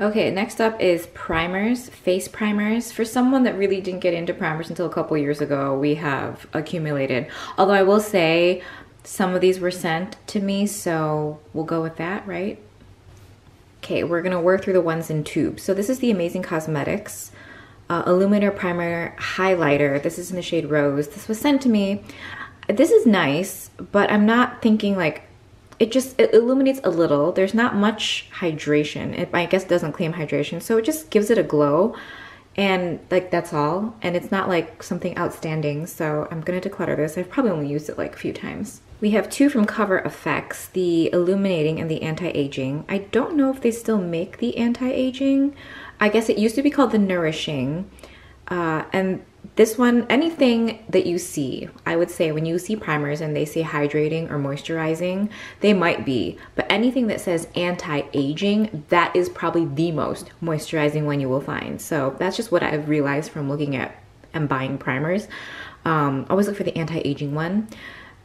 Okay, next up is primers, face primers. For someone that really didn't get into primers until a couple years ago, we have accumulated. Although I will say some of these were sent to me, so we'll go with that, right? Okay, we're gonna work through the ones in tubes. So this is the Amazing Cosmetics Illuminator Primer Highlighter. This is in the shade Rose. This was sent to me. This is nice, but I'm not thinking like, it illuminates a little. There's not much hydration. It, I guess, doesn't claim hydration, so it just gives it a glow, and like that's all. And it's not like something outstanding, so I'm gonna declutter this. I've probably only used it like a few times. We have two from Cover FX, the Illuminating and the Anti-Aging. I don't know if they still make the Anti-Aging. I guess it used to be called the Nourishing. And this one, anything that you see, I would say when you see primers and they say hydrating or moisturizing, they might be. But anything that says anti-aging, that is probably the most moisturizing one you will find. So that's just what I've realized from looking at and buying primers. Always look for the anti-aging one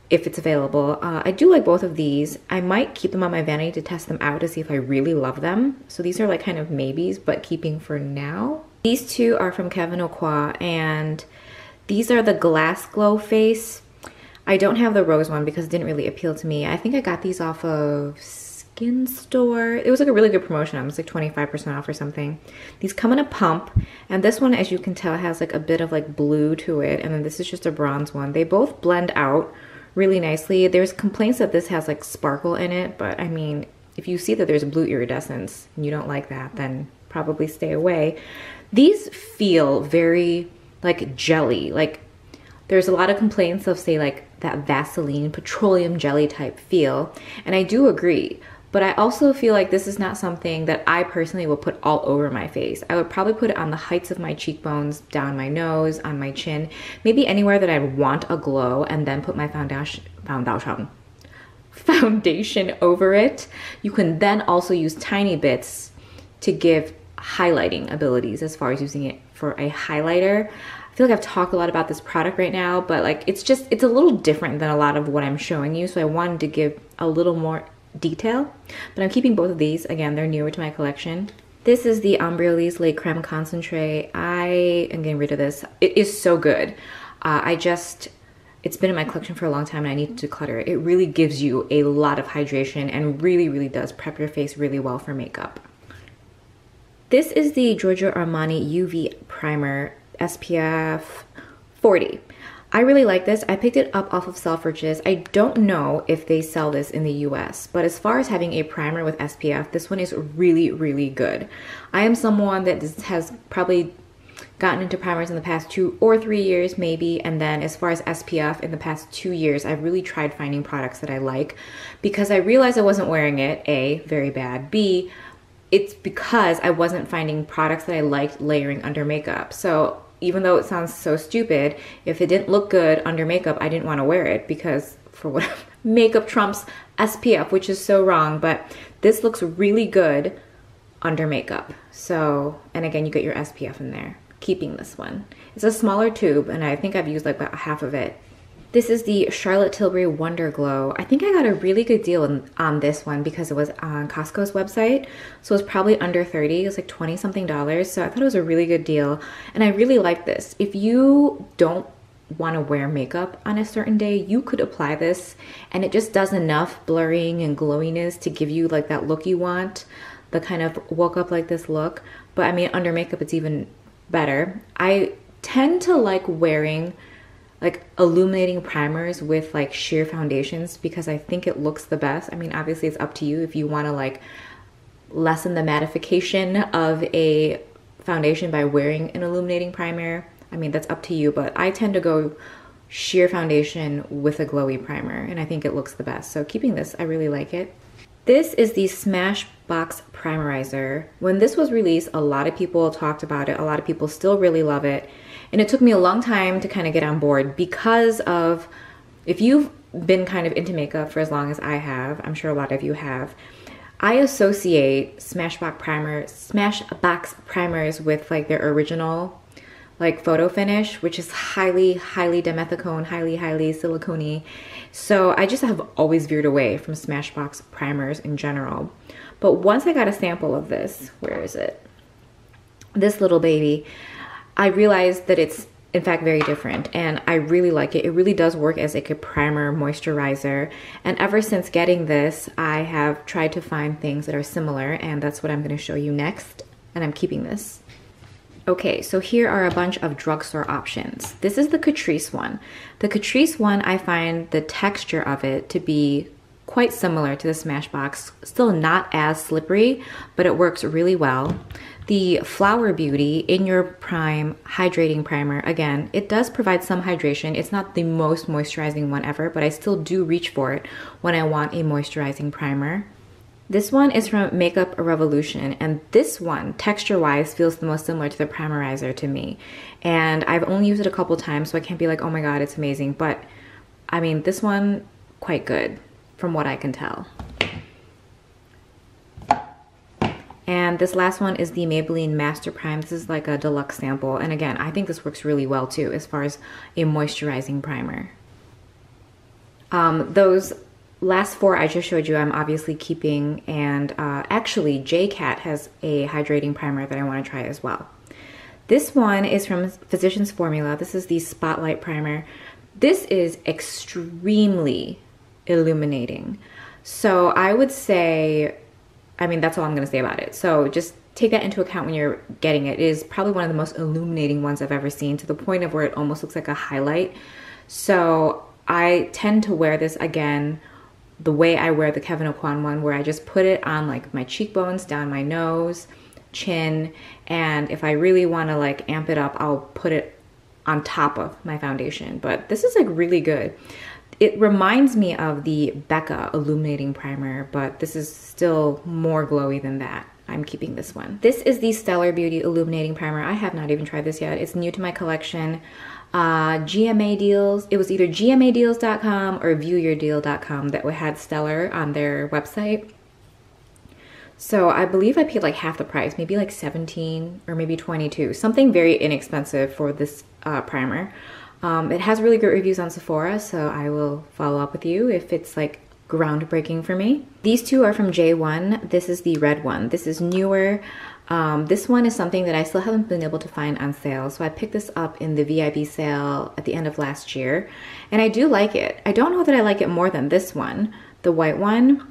if it's available. I do like both of these. I might keep them on my vanity to test them out to see if I really love them. So these are like kind of maybes, but keeping for now. These two are from Kevyn Aucoin, and these are the Glass Glow Face. I don't have the rose one because it didn't really appeal to me. I think I got these off of Skin Store. It was like a really good promotion. It was like 25% off or something. These come in a pump, and this one, as you can tell, has like a bit of like blue to it, and then this is just a bronze one. They both blend out really nicely. There's complaints that this has like sparkle in it, but I mean, if you see that there's blue iridescence and you don't like that, then probably stay away. These feel very like jelly. Like there's a lot of complaints of, say, like that Vaseline petroleum jelly type feel, and I do agree. But I also feel like this is not something that I personally will put all over my face. I would probably put it on the heights of my cheekbones, down my nose, on my chin, maybe anywhere that I want a glow, and then put my foundation over it. You can then also use tiny bits to give highlighting abilities as far as using it for a highlighter. I feel like I've talked a lot about this product right now, but like it's a little different than a lot of what I'm showing you, so I wanted to give a little more detail. But I'm keeping both of these. Again, they're newer to my collection. This is the Embryolisse Le Creme Concentrate. I am getting rid of this. It is so good. It's been in my collection for a long time and I need to declutter it. It really gives you a lot of hydration and really does prep your face really well for makeup. This is the Giorgio Armani UV Primer SPF 40. I really like this. I picked it up off of Selfridges. I don't know if they sell this in the US, but as far as having a primer with SPF, this one is really good. I am someone that has probably gotten into primers in the past 2 or 3 years maybe, and then as far as SPF in the past 2 years, I've really tried finding products that I like because I realized I wasn't wearing it. A, very bad. B, it's because I wasn't finding products that I liked layering under makeup. So even though it sounds so stupid, if it didn't look good under makeup, I didn't want to wear it because for what makeup trumps SPF, which is so wrong, but this looks really good under makeup. So, and again, you get your SPF in there. Keeping this one. It's a smaller tube and I think I've used like about half of it. This is the Charlotte Tilbury Wonder Glow. I think I got a really good deal on this one because it was on Costco's website. So it was probably under 30. It was like 20 something dollars. So I thought it was a really good deal. And I really like this. If you don't want to wear makeup on a certain day, you could apply this and it just does enough blurring and glowiness to give you like that look you want. The kind of woke up like this look. But I mean, under makeup, it's even better. I tend to like wearing like illuminating primers with like sheer foundations because I think it looks the best. I mean, obviously it's up to you if you want to like lessen the mattification of a foundation by wearing an illuminating primer. I mean, that's up to you, but I tend to go sheer foundation with a glowy primer and I think it looks the best. So keeping this, I really like it. This is the Smashbox Primerizer. When this was released, a lot of people talked about it. A lot of people still really love it. And it took me a long time to kind of get on board because of, if you've been kind of into makeup for as long as I have, I'm sure a lot of you have, I associate Smashbox primers with like their original like photo finish, which is highly dimethicone, highly silicone-y. So I just have always veered away from Smashbox primers in general. But once I got a sample of this, where is it? This little baby, I realized that it's in fact very different, and I really like it. It really does work as like a primer moisturizer, and ever since getting this, I have tried to find things that are similar, and that's what I'm going to show you next, and I'm keeping this. Okay, so here are a bunch of drugstore options. This is the Catrice one. The Catrice one, I find the texture of it to be quite similar to the Smashbox. Still not as slippery, but it works really well. The Flower Beauty In Your Prime Hydrating Primer, again, it does provide some hydration. It's not the most moisturizing one ever, but I still do reach for it when I want a moisturizing primer. This one is from Makeup Revolution, and this one, texture-wise, feels the most similar to the Primerizer to me. And I've only used it a couple times, so I can't be like, oh my god, it's amazing. But, I mean, this one, quite good, from what I can tell. And this last one is the Maybelline Master Prime. This is like a deluxe sample. And again, I think this works really well too, as far as a moisturizing primer. Those last four I just showed you, I'm obviously keeping. And actually, JCat has a hydrating primer that I want to try as well. This one is from Physicians Formula. This is the Spotlight Primer. This is extremely illuminating. So I would say, I mean, that's all I'm going to say about it. So just take that into account when you're getting it. It is probably one of the most illuminating ones I've ever seen, to the point of where it almost looks like a highlight. So I tend to wear this, again, the way I wear the Kevyn Aucoin one, where I just put it on like my cheekbones, down my nose, chin, and if I really want to like amp it up, I'll put it on top of my foundation. But this is like really good. It reminds me of the Becca Illuminating Primer, but this is still more glowy than that. I'm keeping this one. This is the Stellar Beauty Illuminating Primer. I have not even tried this yet. It's new to my collection. GMA Deals. It was either gmadeals.com or viewyourdeal.com that had Stellar on their website. So I believe I paid like half the price, maybe like 17 or maybe 22. Something very inexpensive for this primer. It has really great reviews on Sephora, so I will follow up with you if it's like groundbreaking for me. These two are from J1. This is the red one. This is newer. This one is something that I still haven't been able to find on sale, so I picked this up in the VIB sale at the end of last year, and I do like it. I don't know that I like it more than this one, the white one.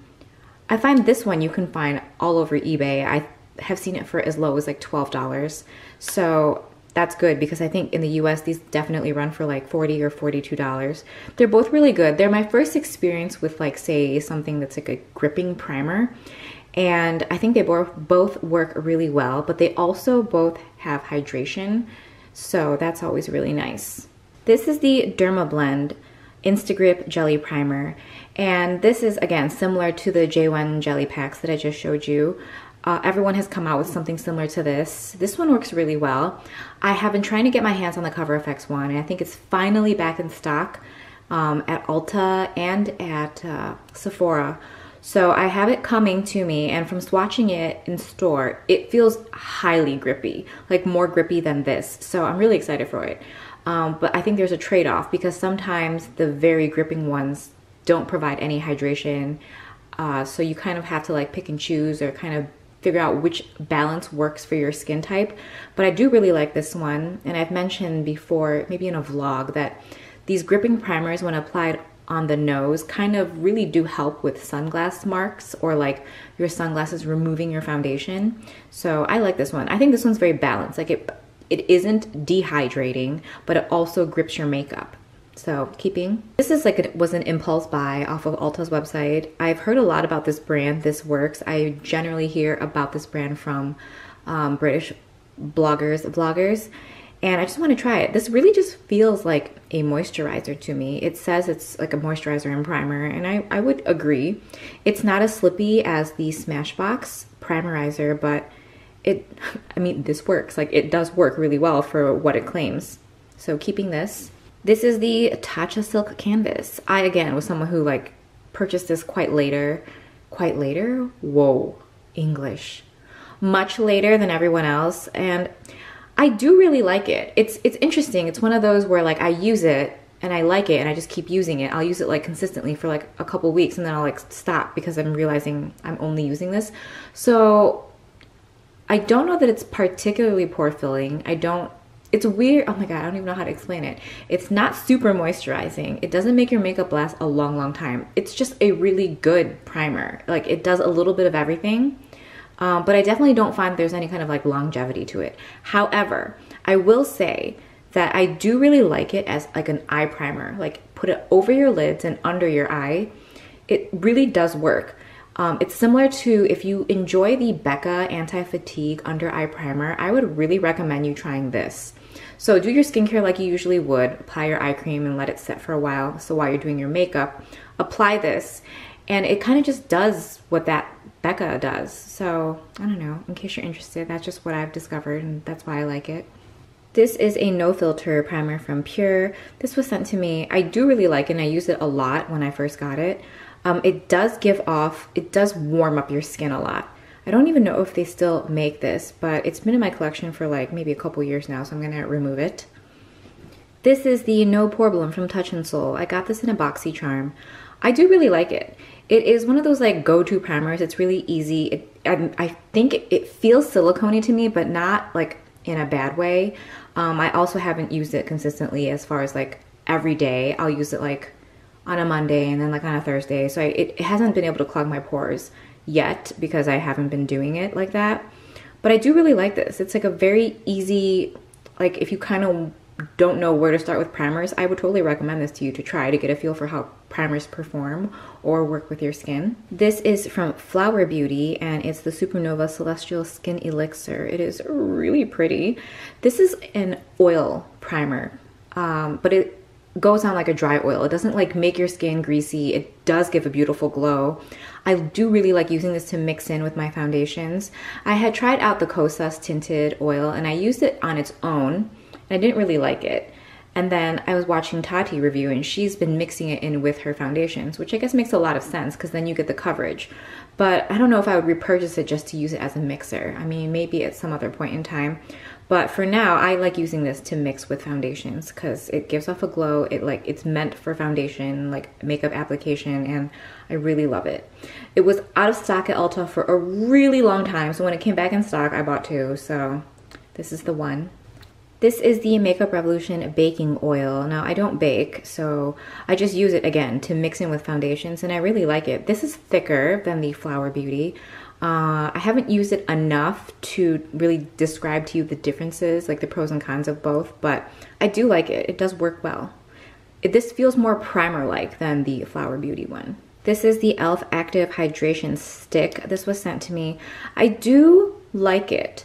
I find this one you can find all over eBay. I have seen it for as low as like $12, so that's good, because I think in the US these definitely run for like $40 or $42. They're both really good. They're my first experience with, like, say something that's like a gripping primer, and I think they both work really well, but they also both have hydration, so that's always really nice. This is the Dermablend Instagrip Jelly Primer, and this is again similar to the J1 jelly packs that I just showed you. Everyone has come out with something similar to this. This one works really well. I have been trying to get my hands on the Cover FX one, and I think it's finally back in stock at Ulta and at Sephora. So I have it coming to me, and from swatching it in store, it feels highly grippy, like more grippy than this. So I'm really excited for it. But I think there's a trade-off, because sometimes the very gripping ones don't provide any hydration. So you kind of have to like pick and choose, or kind of figure out which balance works for your skin type. But I do really like this one, and I've mentioned before, maybe in a vlog, that these gripping primers, when applied on the nose, kind of really do help with sunglass marks, or like your sunglasses removing your foundation. So I like this one. I think this one's very balanced. Like it isn't dehydrating, but it also grips your makeup. So keeping. This is like was an impulse buy off of Ulta's website. I've heard a lot about this brand, This Works. I generally hear about this brand from British vloggers, and I just want to try it. This really just feels like a moisturizer to me. It says it's like a moisturizer and primer, and I would agree. It's not as slippy as the Smashbox Primerizer, but I mean, this works. Like, it does work really well for what it claims. So keeping this. This is the Tatcha Silk Canvas. I, again, was someone who like purchased this quite later. Quite later? Whoa, English. Much later than everyone else, and I do really like it. It's interesting. It's one of those where like I use it and I like it and I just keep using it. I'll use it like consistently for like a couple weeks and then I'll like stop because I'm realizing I'm only using this. So I don't know that it's particularly pore filling. It's weird. Oh my God, I don't even know how to explain it. It's not super moisturizing. It doesn't make your makeup last a long, long time. It's just a really good primer. Like it does a little bit of everything. But I definitely don't find there's any kind of like longevity to it. However, I will say that I do really like it as like an eye primer. Like put it over your lids and under your eye. It really does work. It's similar to if you enjoy the Becca Anti-Fatigue Under Eye Primer, I would really recommend you trying this. So do your skincare like you usually would. Apply your eye cream and let it set for a while. So while you're doing your makeup, apply this. And it kind of just does what that Becca does. So I don't know, in case you're interested, that's just what I've discovered and that's why I like it. This is a no filter primer from Pure. This was sent to me. I do really like it and I used it a lot when I first got it. It does warm up your skin a lot. I don't even know if they still make this, but it's been in my collection for like maybe a couple years now, so I'm gonna remove it. This is the No Pore Balloon from Touch in Sol. I got this in a BoxyCharm. I do really like it. It is one of those like go-to primers. It's really easy. I think it feels silicone-y to me, but not like in a bad way. I also haven't used it consistently as far as like every day. I'll use it like on a Monday and then like on a Thursday. So it hasn't been able to clog my pores yet because I haven't been doing it like that. But I do really like this. It's like a very easy, like if you kind of don't know where to start with primers, I would totally recommend this to you to try to get a feel for how primers perform or work with your skin. This is from Flower Beauty and it's the Supernova Celestial Skin Elixir. It is really pretty. This is an oil primer, but it goes on like a dry oil. It doesn't like make your skin greasy. It does give a beautiful glow. I do really like using this to mix in with my foundations. I had tried out the Kosas tinted oil and I used it on its own and I didn't really like it. And then I was watching Tati review and she's been mixing it in with her foundations, which I guess makes a lot of sense because then you get the coverage. But I don't know if I would repurchase it just to use it as a mixer. I mean, maybe at some other point in time. But for now, I like using this to mix with foundations because it gives off a glow. It's meant for foundation, like makeup application, and I really love it. It was out of stock at Ulta for a really long time, so when it came back in stock, I bought two. So this is the one. This is the Makeup Revolution Baking Oil. Now, I don't bake, so I just use it again to mix in with foundations, and I really like it. This is thicker than the Flower Beauty. I haven't used it enough to really describe to you the differences, like the pros and cons of both, but I do like it. It does work well. This feels more primer-like than the Flower Beauty one. This is the e.l.f. Active Hydration Stick. This was sent to me. I do like it,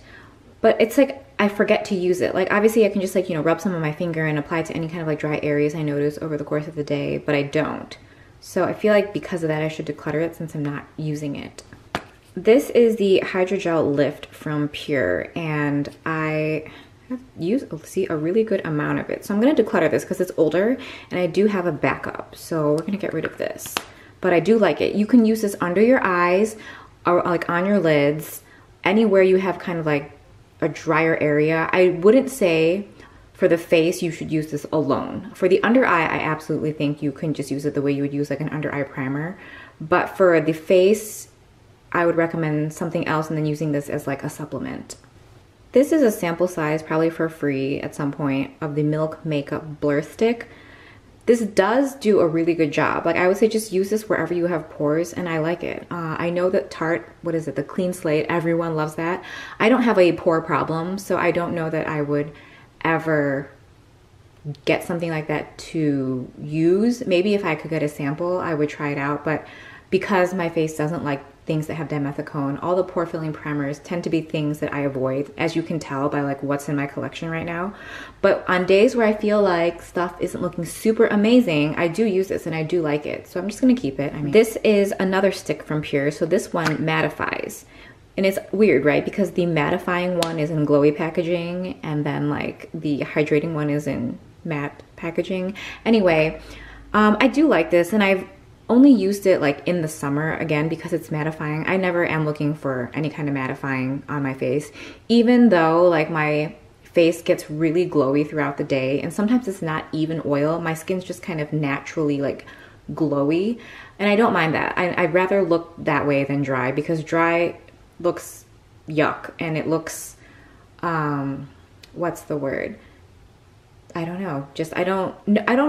but it's like I forget to use it. Like obviously I can just like, you know, rub some on my finger and apply it to any kind of like dry areas I notice over the course of the day, but I don't. So I feel like because of that I should declutter it since I'm not using it. This is the Hydrogel Lift from Pure, and I have used, a really good amount of it. So I'm going to declutter this because it's older, and I do have a backup. So we're going to get rid of this. But I do like it. You can use this under your eyes, or like on your lids, anywhere you have kind of like a drier area. I wouldn't say for the face you should use this alone. For the under eye, I absolutely think you can just use it the way you would use like an under eye primer. But for the face, I would recommend something else and then using this as like a supplement. This is a sample size, probably for free at some point, of the Milk Makeup Blur Stick. This does do a really good job. Like I would say just use this wherever you have pores and I like it. I know that Tarte, what is it, the Clean Slate, everyone loves that. I don't have a pore problem, so I don't know that I would ever get something like that to use. Maybe if I could get a sample, I would try it out, but because my face doesn't like things that have dimethicone, all the pore filling primers tend to be things that I avoid, as you can tell by like what's in my collection right now. But on days where I feel like stuff isn't looking super amazing, I do use this and I do like it. So I'm just gonna keep it. I mean, this is another stick from Pure. So this one mattifies. And it's weird, right? Because the mattifying one is in glowy packaging and then like the hydrating one is in matte packaging. Anyway, I do like this and I've only used it like in the summer, again, because it's mattifying. I never am looking for any kind of mattifying on my face, even though like my face gets really glowy throughout the day, and sometimes it's not even oil. My skin's just kind of naturally like glowy, and I don't mind that. I'd rather look that way than dry, because dry looks yuck, and it looks, what's the word? I don't know. Just I don't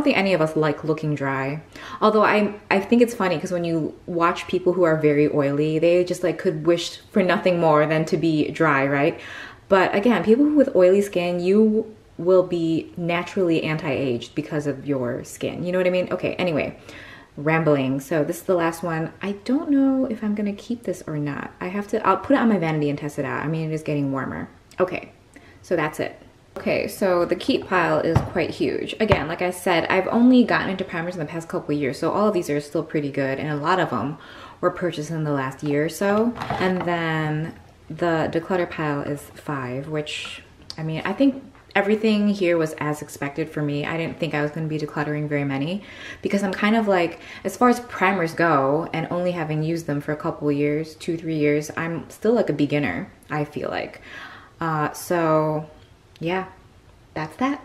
think any of us like looking dry. Although I think it's funny because when you watch people who are very oily, they just like could wish for nothing more than to be dry, right? But again, people with oily skin, you will be naturally anti-aged because of your skin. You know what I mean? Okay, anyway, rambling. So this is the last one. I don't know if I'm gonna keep this or not. I'll put it on my vanity and test it out. I mean, it is getting warmer. Okay, so that's it. Okay, so the keep pile is quite huge. Again, like I said, I've only gotten into primers in the past couple of years, so all of these are still pretty good, and a lot of them were purchased in the last year or so. And then the declutter pile is 5, which, I mean, I think everything here was as expected for me. I didn't think I was going to be decluttering very many, because I'm kind of like, as far as primers go, and only having used them for a couple of years, 2-3 years, I'm still like a beginner, I feel like. So yeah, that's that.